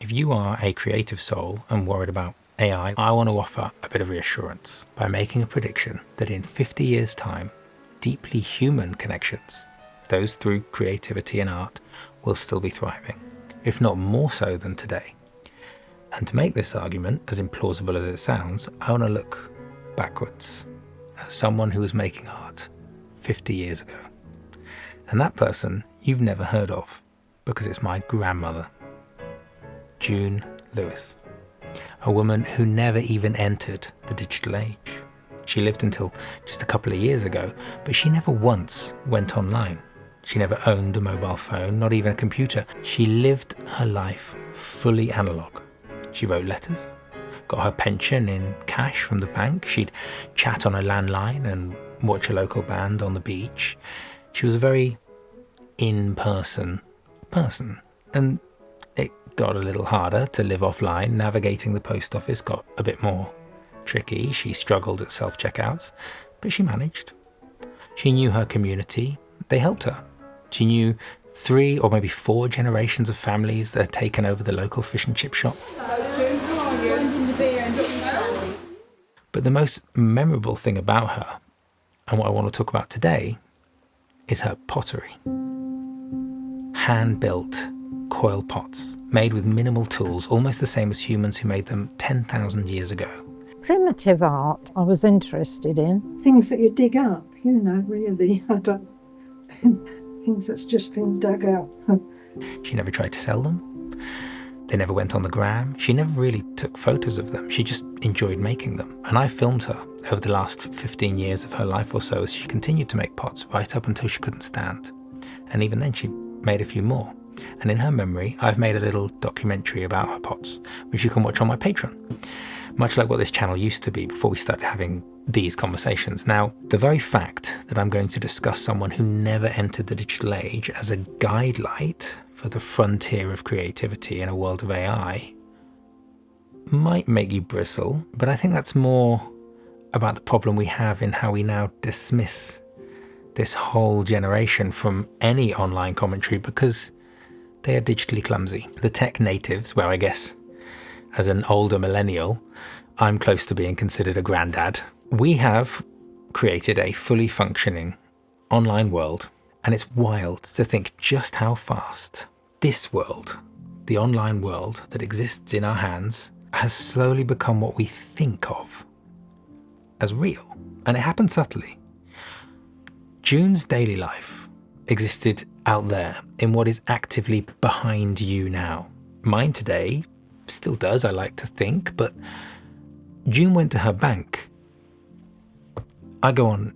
If you are a creative soul and worried about AI, I want to offer a bit of reassurance by making a prediction that in 50 years' time, deeply human connections, those through creativity and art, will still be thriving, if not more so than today. And to make this argument as implausible as it sounds, I want to look backwards at someone who was making art 50 years ago. And that person you've never heard of, because it's my grandmother, June Lewis, a woman who never even entered the digital age. She lived until just a couple of years ago, but she never once went online. She never owned a mobile phone, not even a computer. She lived her life fully analog. She wrote letters, got her pension in cash from the bank. She'd chat on a landline and watch a local band on the beach. She was a very in-person person. And it got a little harder to live offline. Navigating the post office got a bit more tricky. She struggled at self-checkouts, but she managed. She knew her community. They helped her. She knew 3 or maybe 4 generations of families that had taken over the local fish and chip shop. But the most memorable thing about her, and what I want to talk about today, is her pottery. Hand-built coil pots, made with minimal tools, almost the same as humans who made them 10,000 years ago. Primitive art I was interested in. Things that you dig up, really. Things that's just been dug out. She never tried to sell them. They never went on the gram. She never really took photos of them. She just enjoyed making them. And I filmed her over the last 15 years of her life or so as she continued to make pots right up until she couldn't stand. And even then she made a few more. And in her memory, I've made a little documentary about her pots, which you can watch on my Patreon. Much like what this channel used to be before we started having these conversations. Now, the very fact that I'm going to discuss someone who never entered the digital age as a guide light for the frontier of creativity in a world of AI might make you bristle, but I think that's more about the problem we have in how we now dismiss this whole generation from any online commentary because they are digitally clumsy. The tech natives, well, I guess as an older millennial, I'm close to being considered a granddad. We have created a fully functioning online world, and it's wild to think just how fast this world, the online world that exists in our hands, has slowly become what we think of as real. And it happened subtly. June's daily life existed out there in what is actively behind you now. Mine today still does, I like to think, but June went to her bank. I go on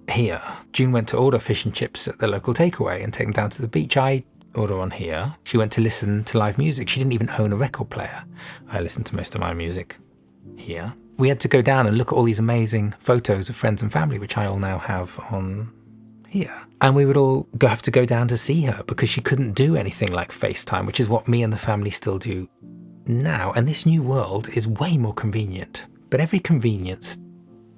here. June went to order fish and chips at the local takeaway and take them down to the beach. I order on here. She went to listen to live music. She didn't even own a record player. I listened to most of my music here. We had to go down and look at all these amazing photos of friends and family, which I all now have on here. And we would all have to go down to see her because she couldn't do anything like FaceTime, which is what me and the family still do now. And this new world is way more convenient. But every convenience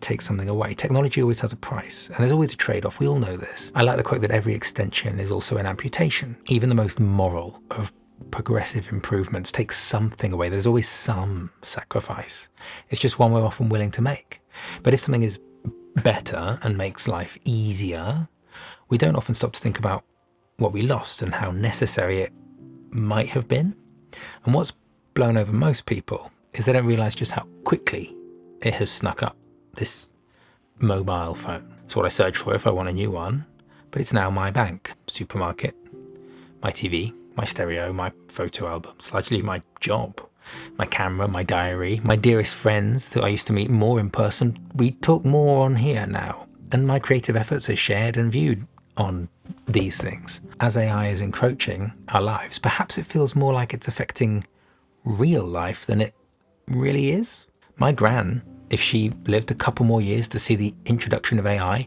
takes something away. Technology always has a price, and there's always a trade-off. We all know this. I like the quote that every extension is also an amputation. Even the most moral of progressive improvements takes something away. There's always some sacrifice. It's just one we're often willing to make. But if something is better and makes life easier, we don't often stop to think about what we lost and how necessary it might have been. And what's blown over most people is they don't realise just how quickly it has snuck up. This mobile phone. It's what I search for if I want a new one, but it's now my bank, supermarket, my TV, my stereo, my photo albums, largely my job, my camera, my diary, my dearest friends that I used to meet more in person. We talk more on here now, and my creative efforts are shared and viewed on these things. As AI is encroaching our lives, perhaps it feels more like it's affecting real life than it really is. My gran, if she lived a couple more years to see the introduction of AI,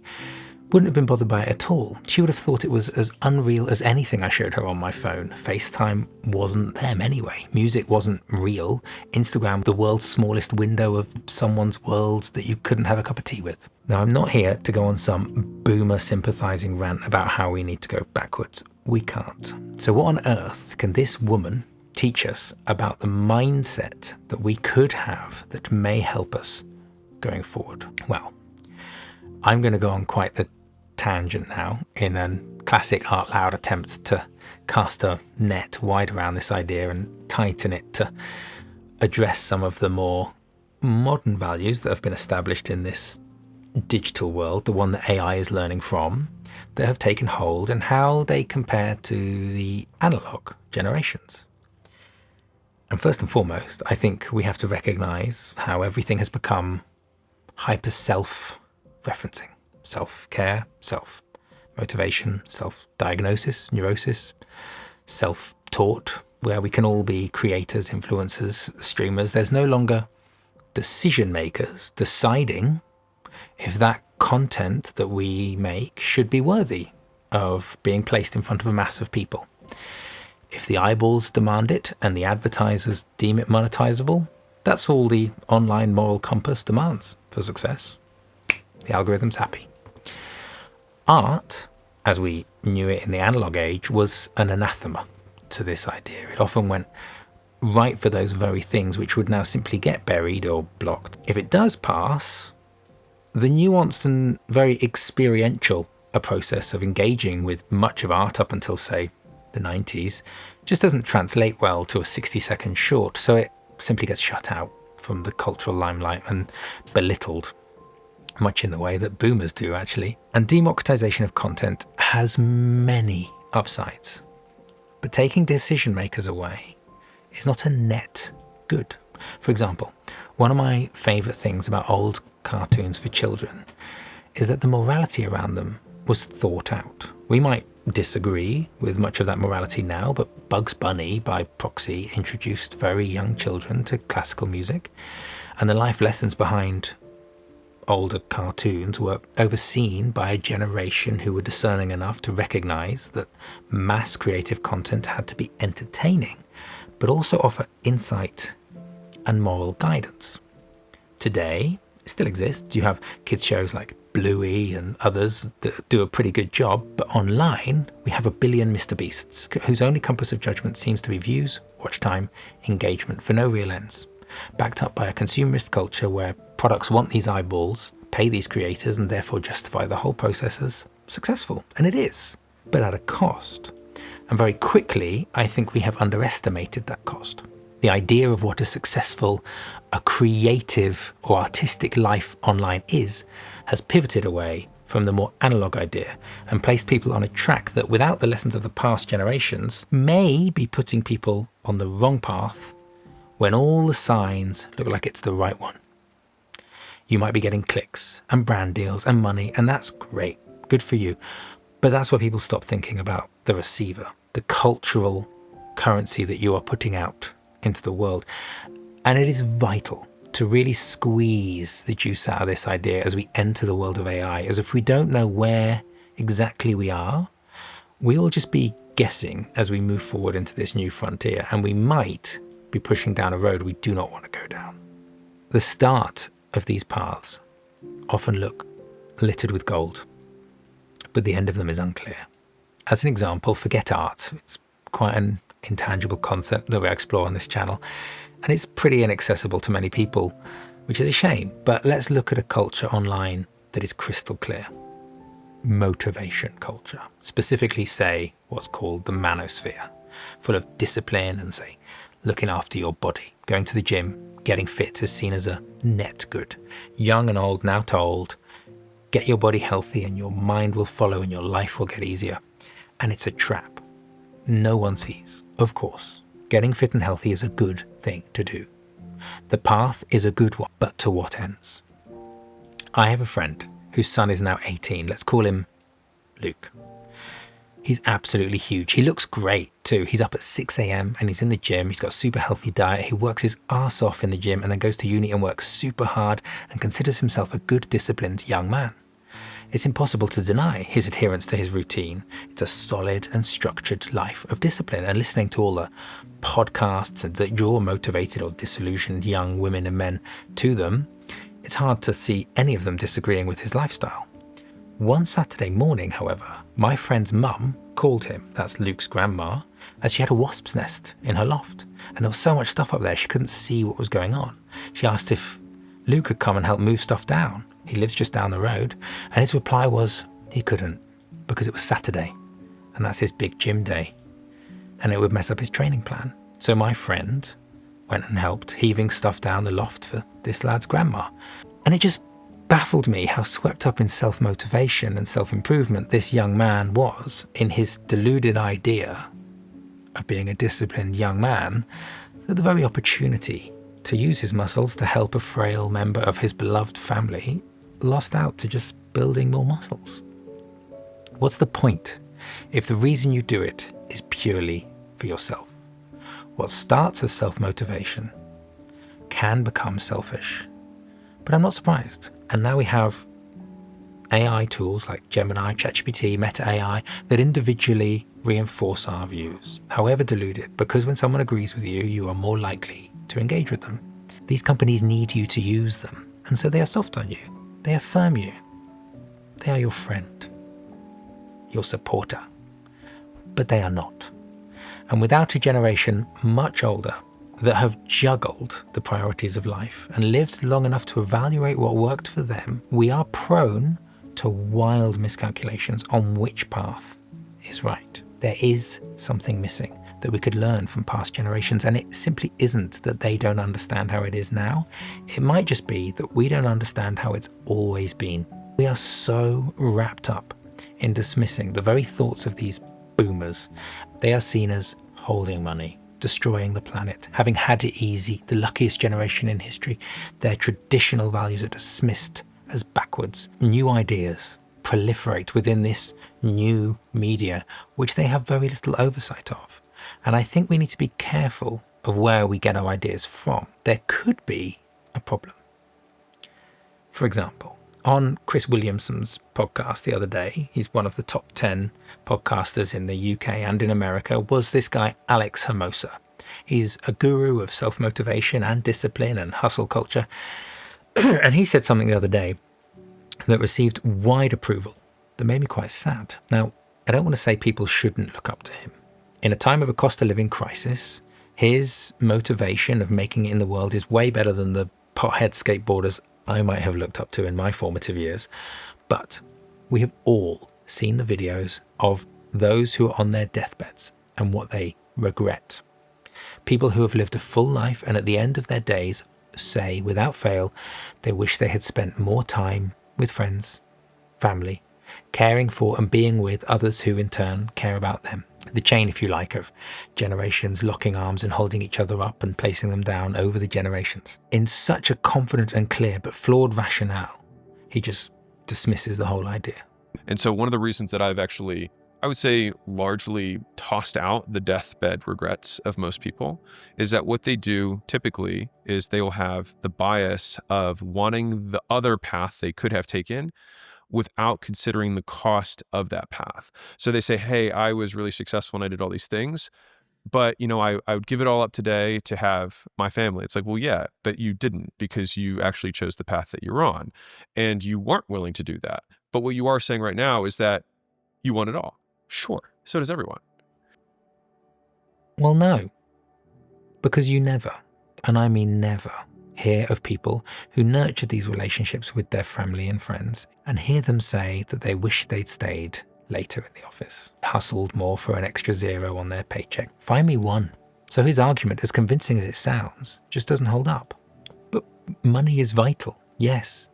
wouldn't have been bothered by it at all. She would have thought it was as unreal as anything I showed her on my phone. FaceTime wasn't them anyway. Music wasn't real. Instagram, the world's smallest window of someone's worlds that you couldn't have a cup of tea with. Now, I'm not here to go on some boomer sympathizing rant about how we need to go backwards. We can't. So what on earth can this woman, teach us about the mindset that we could have that may help us going forward? Well, I'm going to go on quite the tangent now in a classic Art Loud attempt to cast a net wide around this idea and tighten it to address some of the more modern values that have been established in this digital world, the one that AI is learning from, that have taken hold, and how they compare to the analog generations. And first and foremost, I think we have to recognize how everything has become hyper self-referencing, self-care, self-motivation, self-diagnosis, neurosis, self-taught, where we can all be creators, influencers, streamers. There's no longer decision makers deciding if that content that we make should be worthy of being placed in front of a mass of people. If the eyeballs demand it and the advertisers deem it monetizable, that's all the online moral compass demands for success. The algorithm's happy. Art, as we knew it in the analog age, was an anathema to this idea. It often went right for those very things which would now simply get buried or blocked. If it does pass, the nuanced and very experiential a process of engaging with much of art up until, say, the 90s just doesn't translate well to a 60-second short, so it simply gets shut out from the cultural limelight and belittled, much in the way that boomers do, actually. And democratization of content has many upsides, but taking decision makers away is not a net good. For example, one of my favorite things about old cartoons for children is that the morality around them was thought out. We might disagree with much of that morality now, but Bugs Bunny, by proxy, introduced very young children to classical music, and the life lessons behind older cartoons were overseen by a generation who were discerning enough to recognize that mass creative content had to be entertaining, but also offer insight and moral guidance. Today, it still exists. You have kids shows like Bluey and others that do a pretty good job, but online we have a billion Mr. Beasts whose only compass of judgment seems to be views, watch time, engagement for no real ends, backed up by a consumerist culture where products want these eyeballs, pay these creators, and therefore justify the whole process as successful. And it is, but at a cost. And very quickly, I think we have underestimated that cost. The idea of what a successful, a creative or artistic life online is has pivoted away from the more analog idea and placed people on a track that, without the lessons of the past generations, may be putting people on the wrong path when all the signs look like it's the right one. You might be getting clicks and brand deals and money, and that's great, good for you. But that's where people stop thinking about the receiver, the cultural currency that you are putting out into the world. And it is vital to really squeeze the juice out of this idea as we enter the world of AI, as if we don't know where exactly we are, we will just be guessing as we move forward into this new frontier, and we might be pushing down a road we do not want to go down. The start of these paths often look littered with gold, but the end of them is unclear. As an example, forget art. It's quite an intangible concept that we explore on this channel, and it's pretty inaccessible to many people, which is a shame. But let's look at a culture online that is crystal clear. Motivation culture, specifically, say, what's called the manosphere, full of discipline and, say, looking after your body. Going to the gym, getting fit is seen as a net good. Young and old now told, get your body healthy and your mind will follow and your life will get easier. And it's a trap. No one sees, of course, getting fit and healthy is a good thing to do. The path is a good one, but to what ends? I have a friend whose son is now 18. Let's call him Luke. He's absolutely huge. He looks great too. He's up at 6 a.m. and he's in the gym. He's got a super healthy diet. He works his ass off in the gym and then goes to uni and works super hard and considers himself a good, disciplined young man. It's impossible to deny his adherence to his routine. It's a solid and structured life of discipline, and listening to all the podcasts that draw motivated or disillusioned young women and men to them, it's hard to see any of them disagreeing with his lifestyle. One Saturday morning, however, my friend's mum called him, that's Luke's grandma, as she had a wasp's nest in her loft, and there was so much stuff up there she couldn't see what was going on. She asked if Lou could come and help move stuff down. He lives just down the road, and his reply was he couldn't because it was Saturday, and that's his big gym day, and it would mess up his training plan. So my friend went and helped heaving stuff down the loft for this lad's grandma. And it just baffled me how swept up in self-motivation and self-improvement this young man was in his deluded idea of being a disciplined young man, that the very opportunity to use his muscles to help a frail member of his beloved family lost out to just building more muscles. What's the point if the reason you do it is purely for yourself? What starts as self-motivation can become selfish. But I'm not surprised. And now we have AI tools like Gemini, ChatGPT, Meta AI that individually reinforce our views, however deluded, because when someone agrees with you, you are more likely to engage with them. These companies need you to use them, and so they are soft on you. They affirm you. They are your friend, your supporter, but they are not. And without a generation much older that have juggled the priorities of life and lived long enough to evaluate what worked for them, we are prone to wild miscalculations on which path is right. There is something missing that we could learn from past generations, and it simply isn't that they don't understand how it is now. It might just be that we don't understand how it's always been. We are so wrapped up in dismissing the very thoughts of these boomers. They are seen as holding money, destroying the planet, having had it easy, the luckiest generation in history. Their traditional values are dismissed as backwards. New ideas proliferate within this new media, which they have very little oversight of. And I think we need to be careful of where we get our ideas from. There could be a problem. For example, on Chris Williamson's podcast the other day, he's one of the top 10 podcasters in the UK and in America, was this guy, Alex Hermosa. He's a guru of self-motivation and discipline and hustle culture. And he said something the other day that received wide approval that made me quite sad. Now, I don't want to say people shouldn't look up to him. In a time of a cost of living crisis, his motivation of making it in the world is way better than the pothead skateboarders I might have looked up to in my formative years. But we have all seen the videos of those who are on their deathbeds and what they regret. People who have lived a full life and at the end of their days say without fail they wish they had spent more time with friends, family, caring for and being with others who in turn care about them. The chain, if you like, of generations locking arms and holding each other up and placing them down over the generations. In such a confident and clear but flawed rationale, he just dismisses the whole idea. And so one of the reasons that I've actually, I would say, largely tossed out the deathbed regrets of most people is that what they do typically is they will have the bias of wanting the other path they could have taken without considering the cost of that path. So they say, hey, I was really successful and I did all these things, but I would give it all up today to have my family. It's like, well, yeah, but you didn't, because you actually chose the path that you're on and you weren't willing to do that. But what you are saying right now is that you want it all. Sure. So does everyone. Well, no, because you never, and I mean never, hear of people who nurtured these relationships with their family and friends and hear them say that they wish they'd stayed later in the office, hustled more for an extra zero on their paycheck. Find me one. So his argument, as convincing as it sounds, just doesn't hold up. But money is vital, yes.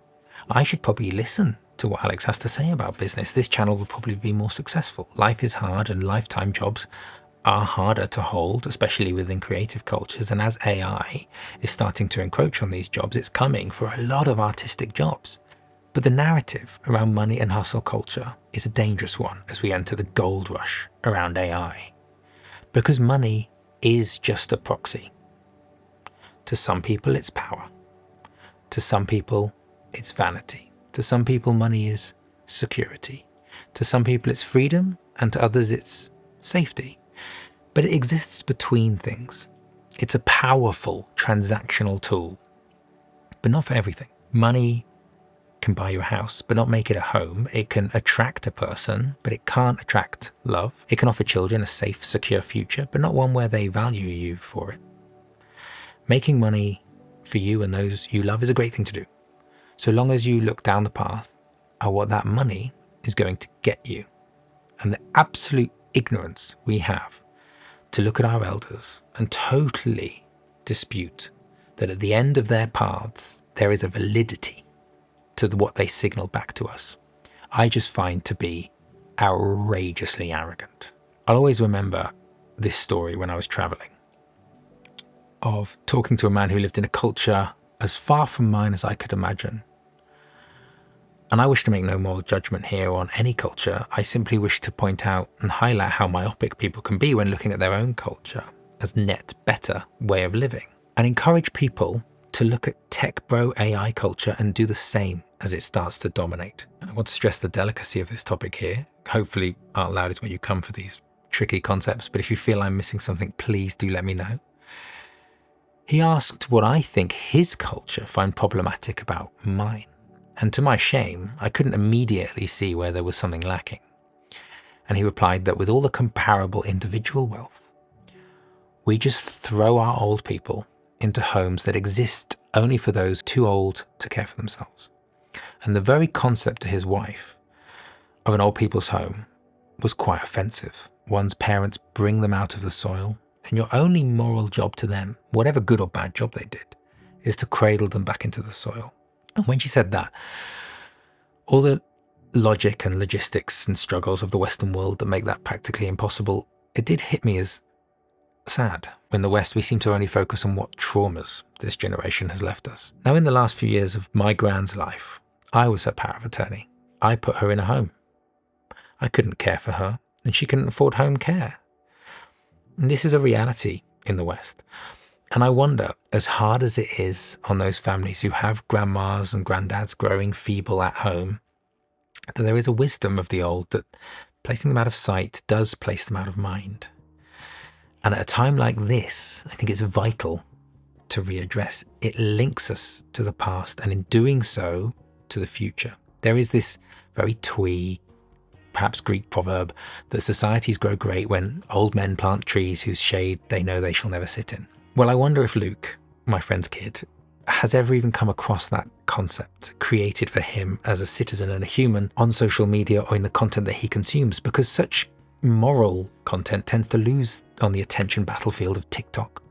I should probably listen to what Alex has to say about business. This channel will probably be more successful. Life is hard and lifetime jobs are harder to hold, especially within creative cultures. And as AI is starting to encroach on these jobs, it's coming for a lot of artistic jobs. But the narrative around money and hustle culture is a dangerous one as we enter the gold rush around AI. Because money is just a proxy. To some people, it's power. To some people, it's vanity. To some people, money is security. To some people, it's freedom, and to others, it's safety. But it exists between things. It's a powerful transactional tool, but not for everything. Money can buy you a house, but not make it a home. It can attract a person, but it can't attract love. It can offer children a safe, secure future, but not one where they value you for it. Making money for you and those you love is a great thing to do, so long as you look down the path at what that money is going to get you. And the absolute ignorance we have to look at our elders and totally dispute that at the end of their paths, there is a validity to what they signal back to us, I just find to be outrageously arrogant. I'll always remember this story when I was traveling, of talking to a man who lived in a culture as far from mine as I could imagine. And I wish to make no moral judgment here on any culture. I simply wish to point out and highlight how myopic people can be when looking at their own culture as net better way of living, and encourage people to look at tech bro AI culture and do the same as it starts to dominate. And I want to stress the delicacy of this topic here. Hopefully Out Loud is where you come for these tricky concepts, but if you feel I'm missing something, please do let me know. He asked what I think his culture find problematic about mine. And to my shame, I couldn't immediately see where there was something lacking. And he replied that with all the comparable individual wealth, we just throw our old people into homes that exist only for those too old to care for themselves. And the very concept to his wife of an old people's home was quite offensive. One's parents bring them out of the soil, and your only moral job to them, whatever good or bad job they did, is to cradle them back into the soil. And when she said that, all the logic and logistics and struggles of the Western world that make that practically impossible, it did hit me as sad. In the West, we seem to only focus on what traumas this generation has left us. Now, in the last few years of my grand's life, I was her power of attorney. I put her in a home. I couldn't care for her, and she couldn't afford home care. And this is a reality in the West. And I wonder, as hard as it is on those families who have grandmas and granddads growing feeble at home, that there is a wisdom of the old that placing them out of sight does place them out of mind. And at a time like this, I think it's vital to readdress. It links us to the past, and in doing so, to the future. There is this very twee, perhaps Greek proverb that societies grow great when old men plant trees whose shade they know they shall never sit in. Well, I wonder if Luke, my friend's kid, has ever even come across that concept created for him as a citizen and a human on social media or in the content that he consumes, because such moral content tends to lose on the attention battlefield of TikTok.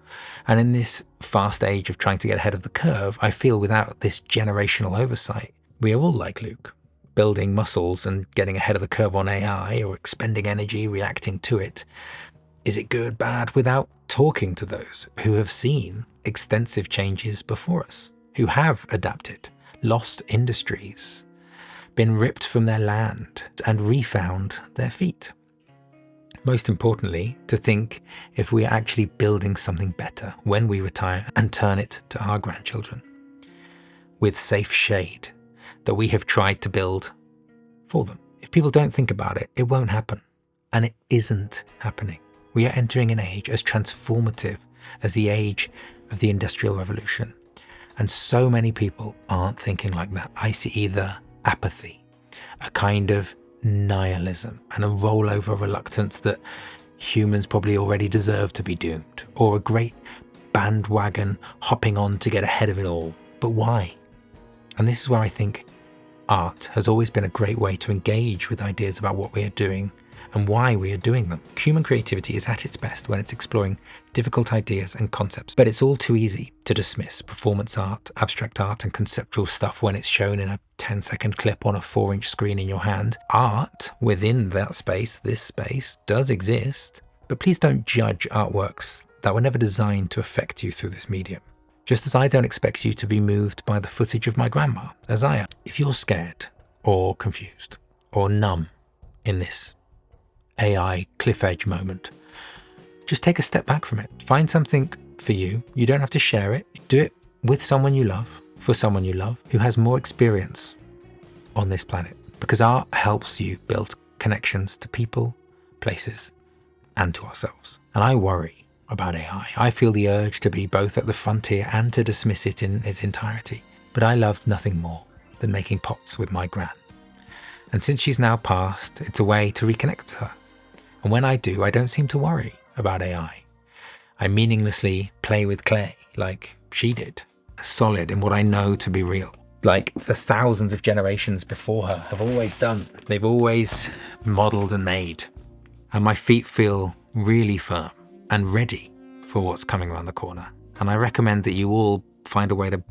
And in this fast age of trying to get ahead of the curve, I feel without this generational oversight, we are all like Luke, building muscles and getting ahead of the curve on AI or expending energy reacting to it. Is it good, bad, without talking to those who have seen extensive changes before us, who have adapted, lost industries, been ripped from their land and refound their feet? Most importantly, to think if we are actually building something better when we retire and turn it to our grandchildren, with safe shade that we have tried to build for them. If people don't think about it, it won't happen. And it isn't happening. We are entering an age as transformative as the age of the Industrial Revolution. And so many people aren't thinking like that. I see either apathy, a kind of nihilism, and a rollover reluctance that humans probably already deserve to be doomed, or a great bandwagon hopping on to get ahead of it all. But why? And this is where I think art has always been a great way to engage with ideas about what we are doing and why we are doing them. Human creativity is at its best when it's exploring difficult ideas and concepts, but it's all too easy to dismiss performance art, abstract art, and conceptual stuff when it's shown in a 10-second clip on a 4-inch screen in your hand. Art within that space, this space, does exist, but please don't judge artworks that were never designed to affect you through this medium. Just as I don't expect you to be moved by the footage of my grandma, as I am. If you're scared or confused or numb in this AI cliff edge moment, just take a step back from it. Find something for you. You don't have to share it. Do it with someone you love, for someone you love, who has more experience on this planet. Because art helps you build connections to people, places, and to ourselves. And I worry about AI. I feel the urge to be both at the frontier and to dismiss it in its entirety. But I loved nothing more than making pots with my gran. And since she's now passed, it's a way to reconnect with her. And when I do, I don't seem to worry about AI. I meaninglessly play with clay like she did, solid in what I know to be real. Like the thousands of generations before her have always done. They've always modeled and made. And my feet feel really firm and ready for what's coming around the corner. And I recommend that you all find a way to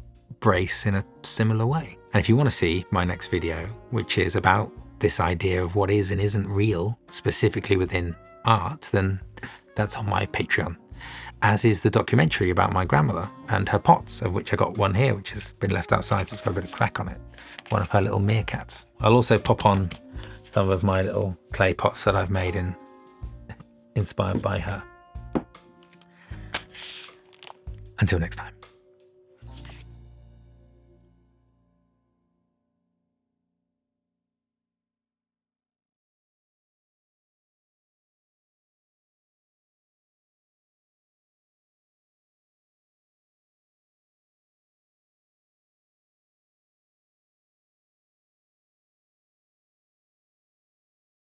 brace in a similar way. And if you want to see my next video, which is about this idea of what is and isn't real, specifically within art, then that's on my Patreon. As is the documentary about my grandmother and her pots, of which I got one here, which has been left outside, so it's got a bit of crack on it. One of her little meerkats. I'll also pop on some of my little clay pots that I've made inspired by her. Until next time.